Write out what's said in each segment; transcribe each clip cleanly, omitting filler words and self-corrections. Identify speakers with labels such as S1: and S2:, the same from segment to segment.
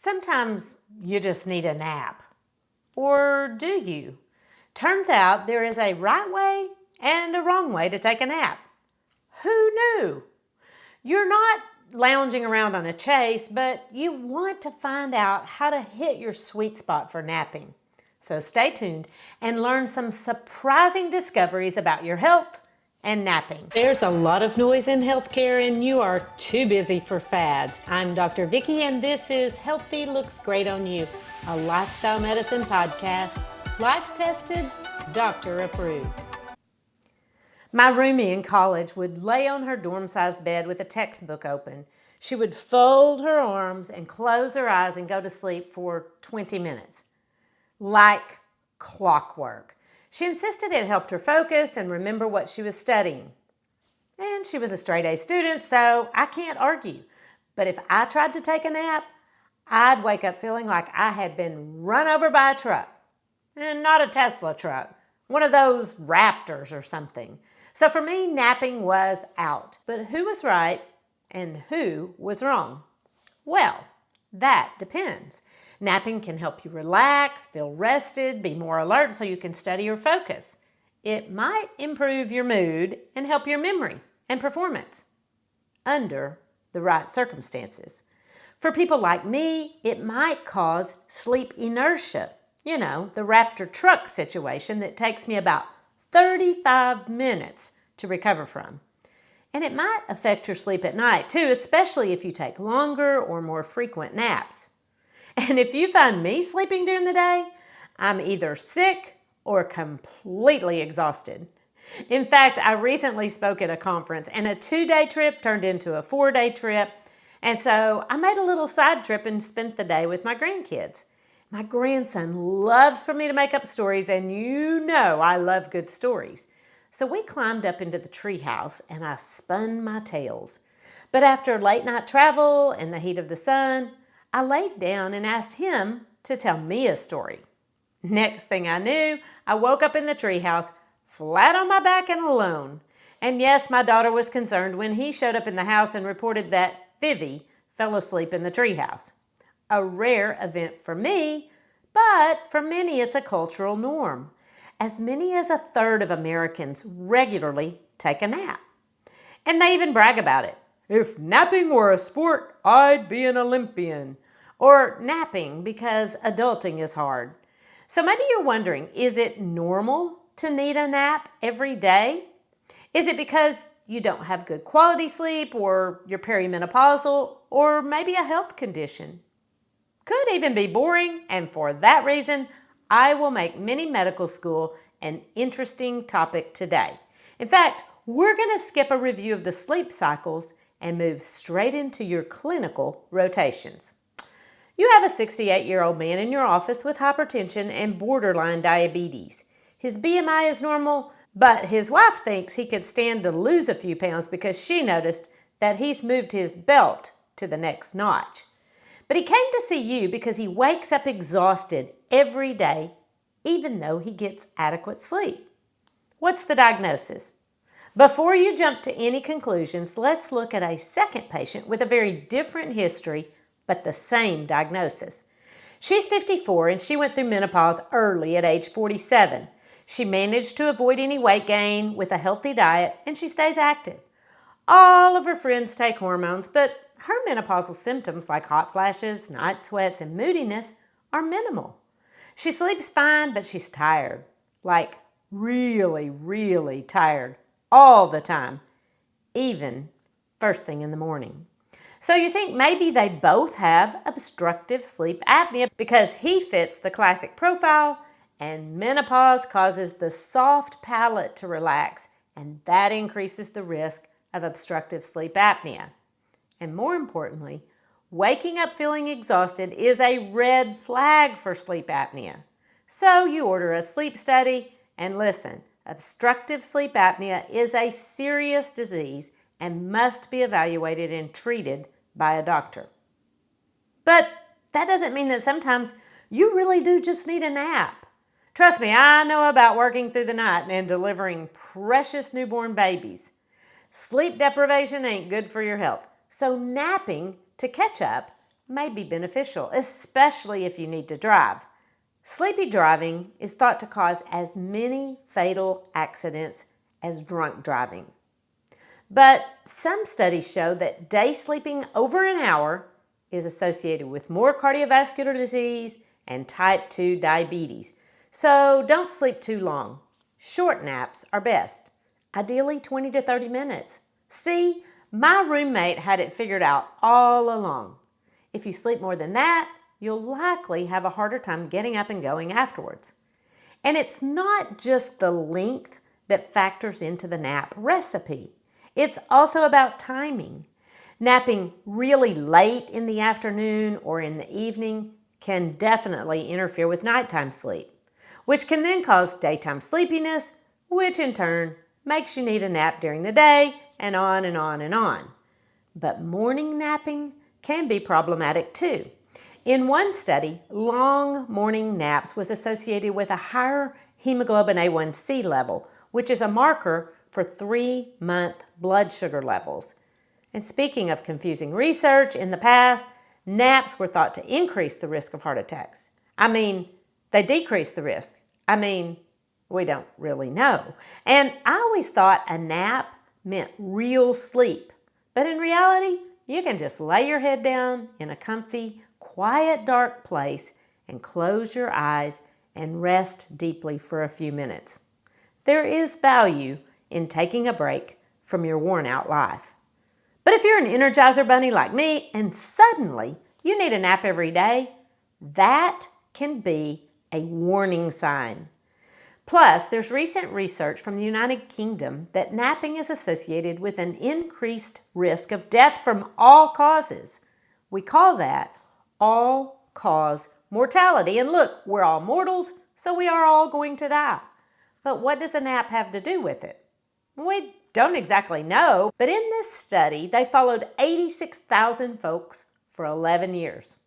S1: Sometimes you just need a nap. Or do you? Turns out there is a right way and a wrong way to take a nap. Who knew? You're not lounging around on a chase, but you want to find out how to hit your sweet spot for napping. So stay tuned and learn some surprising discoveries about your health and napping. There's a lot of noise in healthcare and you are too busy for fads. I'm Dr. Vicki and this is Healthy Looks Great on You, a lifestyle medicine podcast, life tested, doctor approved. My roomie in college would lay on her dorm-sized bed with a textbook open. She would fold her arms and close her eyes and go to sleep for 20 minutes. Like clockwork. She insisted it helped her focus and remember what she was studying. And she was a straight A student, so I can't argue. But if I tried to take a nap, I'd wake up feeling like I had been run over by a truck. And not a Tesla truck, one of those Raptors or something. So for me, napping was out. But who was right and who was wrong? Well, that depends. Napping can help you relax, feel rested, be more alert so you can study or focus. It might improve your mood and help your memory and performance under the right circumstances. For people like me, it might cause sleep inertia. You know, the Raptor truck situation that takes me about 35 minutes to recover from. And it might affect your sleep at night too, especially if you take longer or more frequent naps. And if you find me sleeping during the day, I'm either sick or completely exhausted. In fact, I recently spoke at a conference and a 2-day trip turned into a 4-day trip. And so I made a little side trip and spent the day with my grandkids. My grandson loves for me to make up stories, and you know I love good stories. So we climbed up into the treehouse and I spun my tales. But after late night travel and the heat of the sun, I laid down and asked him to tell me a story. Next thing I knew, I woke up in the treehouse, flat on my back and alone. And yes, my daughter was concerned when he showed up in the house and reported that Vivi fell asleep in the treehouse. A rare event for me, but for many it's a cultural norm. As many as 1/3 of Americans regularly take a nap. And they even brag about it. If napping were a sport, I'd be an Olympian. Or napping because adulting is hard. So maybe you're wondering, is it normal to need a nap every day? Is it because you don't have good quality sleep or you're perimenopausal or maybe a health condition? Could even be boring, and for that reason, I will make mini medical school an interesting topic today. In fact, we're going to skip a review of the sleep cycles and move straight into your clinical rotations. You have a 68-year-old man in your office with hypertension and borderline diabetes. His BMI is normal, but his wife thinks he could stand to lose a few pounds because she noticed that he's moved his belt to the next notch. But he came to see you because he wakes up exhausted every day, even though he gets adequate sleep. What's the diagnosis? Before you jump to any conclusions, let's look at a second patient with a very different history, but the same diagnosis. She's 54 and she went through menopause early at age 47. She managed to avoid any weight gain with a healthy diet and she stays active. All of her friends take hormones, but her menopausal symptoms like hot flashes, night sweats, and moodiness are minimal. She sleeps fine, but she's tired, like really, really tired all the time, even first thing in the morning. So you think maybe they both have obstructive sleep apnea because he fits the classic profile and menopause causes the soft palate to relax, and that increases the risk of obstructive sleep apnea. And more importantly, waking up feeling exhausted is a red flag for sleep apnea. So you order a sleep study and listen, obstructive sleep apnea is a serious disease and must be evaluated and treated by a doctor. But that doesn't mean that sometimes you really do just need a nap. Trust me, I know about working through the night and delivering precious newborn babies. Sleep deprivation ain't good for your health. So napping to catch up may be beneficial, especially if you need to drive. Sleepy driving is thought to cause as many fatal accidents as drunk driving. But some studies show that day sleeping over an hour is associated with more cardiovascular disease and type 2 diabetes. So don't sleep too long. Short naps are best, ideally 20 to 30 minutes. See, my roommate had it figured out all along. If you sleep more than that, you'll likely have a harder time getting up and going afterwards. And it's not just the length that factors into the nap recipe. It's also about timing. Napping really late in the afternoon or in the evening can definitely interfere with nighttime sleep, which can then cause daytime sleepiness, which in turn makes you need a nap during the day, and on and on and on. But morning napping can be problematic too. In one study, long morning naps was associated with a higher hemoglobin A1C level, which is a marker for 3-month blood sugar levels. And speaking of confusing research, in the past, naps were thought to increase the risk of heart attacks. They decrease the risk. We don't really know. And I always thought a nap meant real sleep. But in reality, you can just lay your head down in a comfy, quiet, dark place and close your eyes and rest deeply for a few minutes. There is value in taking a break from your worn-out life. But if you're an Energizer bunny like me and suddenly you need a nap every day, that can be a warning sign. Plus, there's recent research from the United Kingdom that napping is associated with an increased risk of death from all causes. We call that all-cause mortality. And look, we're all mortals, so we are all going to die. But what does a nap have to do with it? We don't exactly know, but in this study, they followed 86,000 folks for 11 years,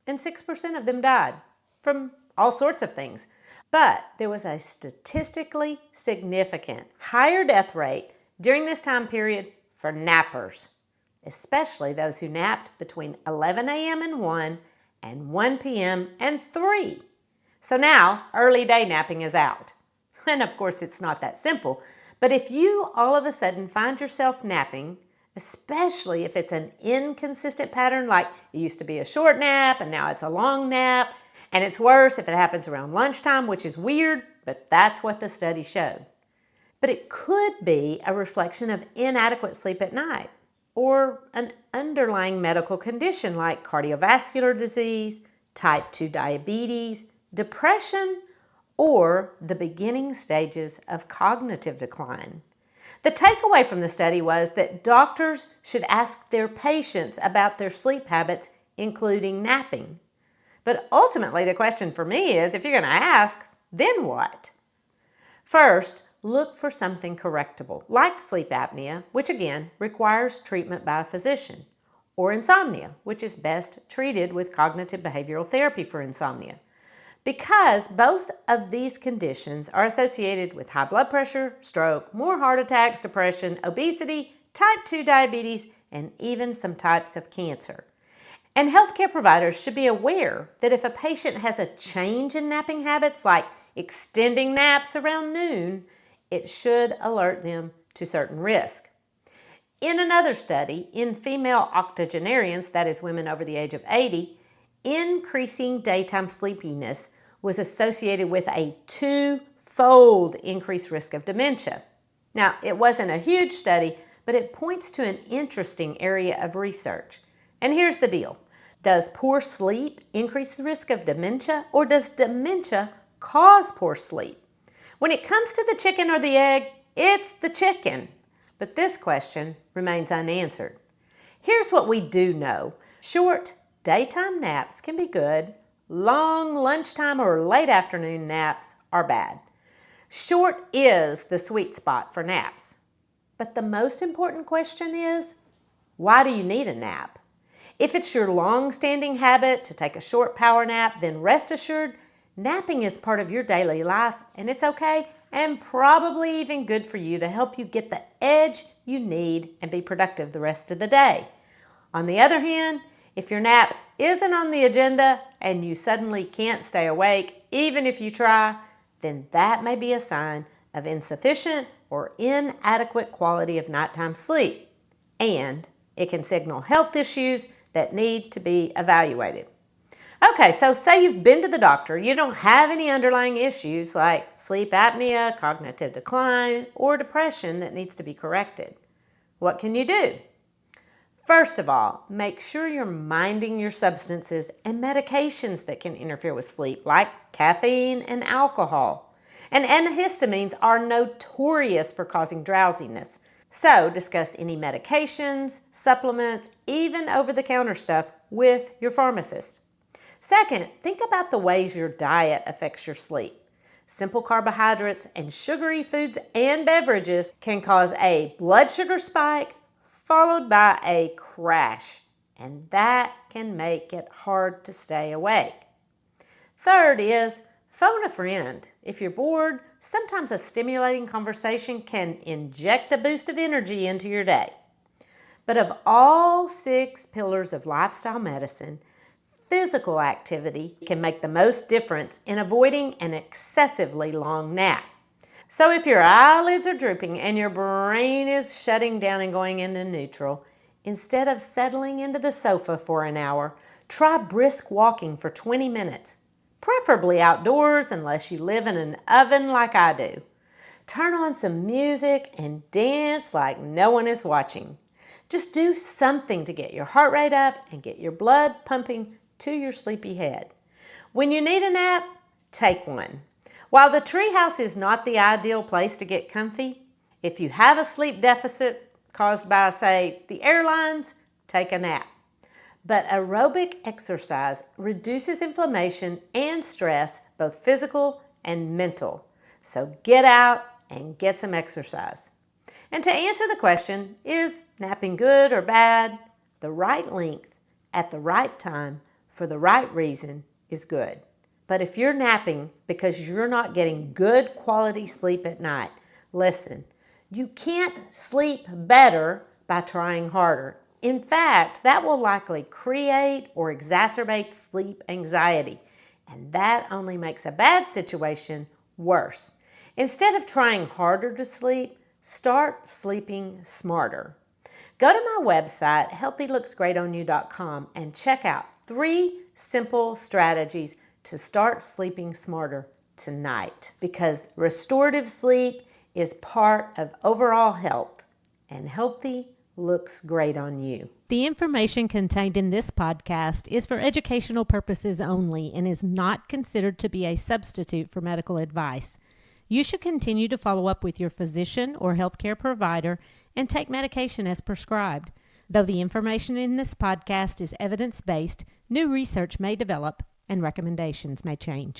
S1: and 6% of them died from all sorts of things. But there was a statistically significant higher death rate during this time period for nappers, especially those who napped between 11 a.m. and 1 and 1 p.m. and 3. So now early day napping is out. And of course, it's not that simple. But if you all of a sudden find yourself napping, especially if it's an inconsistent pattern, like it used to be a short nap and now it's a long nap, and it's worse if it happens around lunchtime, which is weird, but that's what the study showed. But it could be a reflection of inadequate sleep at night or an underlying medical condition like cardiovascular disease, type 2 diabetes, depression, or the beginning stages of cognitive decline. The takeaway from the study was that doctors should ask their patients about their sleep habits, including napping. But ultimately, the question for me is, if you're going to ask, then what? First, look for something correctable, like sleep apnea, which again requires treatment by a physician, or insomnia, which is best treated with cognitive behavioral therapy for insomnia. Because both of these conditions are associated with high blood pressure, stroke, more heart attacks, depression, obesity, type 2 diabetes, and even some types of cancer. And healthcare providers should be aware that if a patient has a change in napping habits, like extending naps around noon, it should alert them to certain risk. In another study, in female octogenarians, that is women over the age of 80, increasing daytime sleepiness was associated with a 2-fold increased risk of dementia. Now, it wasn't a huge study, but it points to an interesting area of research. And here's the deal. Does poor sleep increase the risk of dementia, or does dementia cause poor sleep? When it comes to the chicken or the egg, it's the chicken. But this question remains unanswered. Here's what we do know. Short daytime naps can be good. Long lunchtime or late afternoon naps are bad. Short is the sweet spot for naps. But the most important question is, why do you need a nap? If it's your long-standing habit to take a short power nap, then rest assured, napping is part of your daily life, and it's okay and probably even good for you to help you get the edge you need and be productive the rest of the day. On the other hand, if your nap isn't on the agenda and you suddenly can't stay awake even if you try, then that may be a sign of insufficient or inadequate quality of nighttime sleep, and it can signal health issues that need to be evaluated. Okay, so say you've been to the doctor, you don't have any underlying issues like sleep apnea, cognitive decline, or depression that needs to be corrected. What can you do? First of all, make sure you're minding your substances and medications that can interfere with sleep, like caffeine and alcohol. And antihistamines are notorious for causing drowsiness. So discuss any medications, supplements, even over-the-counter stuff with your pharmacist. Second, think about the ways your diet affects your sleep. Simple carbohydrates and sugary foods and beverages can cause a blood sugar spike followed by a crash, and that can make it hard to stay awake. Third is phone a friend. If you're bored, sometimes a stimulating conversation can inject a boost of energy into your day. But of all 6 pillars of lifestyle medicine, physical activity can make the most difference in avoiding an excessively long nap. So if your eyelids are drooping and your brain is shutting down and going into neutral, instead of settling into the sofa for an hour, try brisk walking for 20 minutes, preferably outdoors unless you live in an oven like I do. Turn on some music and dance like no one is watching. Just do something to get your heart rate up and get your blood pumping to your sleepy head. When you need a nap, take one. While the treehouse is not the ideal place to get comfy, if you have a sleep deficit caused by, say, the airlines, take a nap. But aerobic exercise reduces inflammation and stress, both physical and mental. So get out and get some exercise. And to answer the question, is napping good or bad? The right length at the right time for the right reason is good. But if you're napping because you're not getting good quality sleep at night, listen, you can't sleep better by trying harder. In fact, that will likely create or exacerbate sleep anxiety, and that only makes a bad situation worse. Instead of trying harder to sleep, start sleeping smarter. Go to my website, healthylooksgreatonYou.com, and check out 3 simple strategies to start sleeping smarter tonight, because restorative sleep is part of overall health, and healthy looks great on you.
S2: The information contained in this podcast is for educational purposes only and is not considered to be a substitute for medical advice. You should continue to follow up with your physician or healthcare provider and take medication as prescribed. Though the information in this podcast is evidence-based, new research may develop and recommendations may change.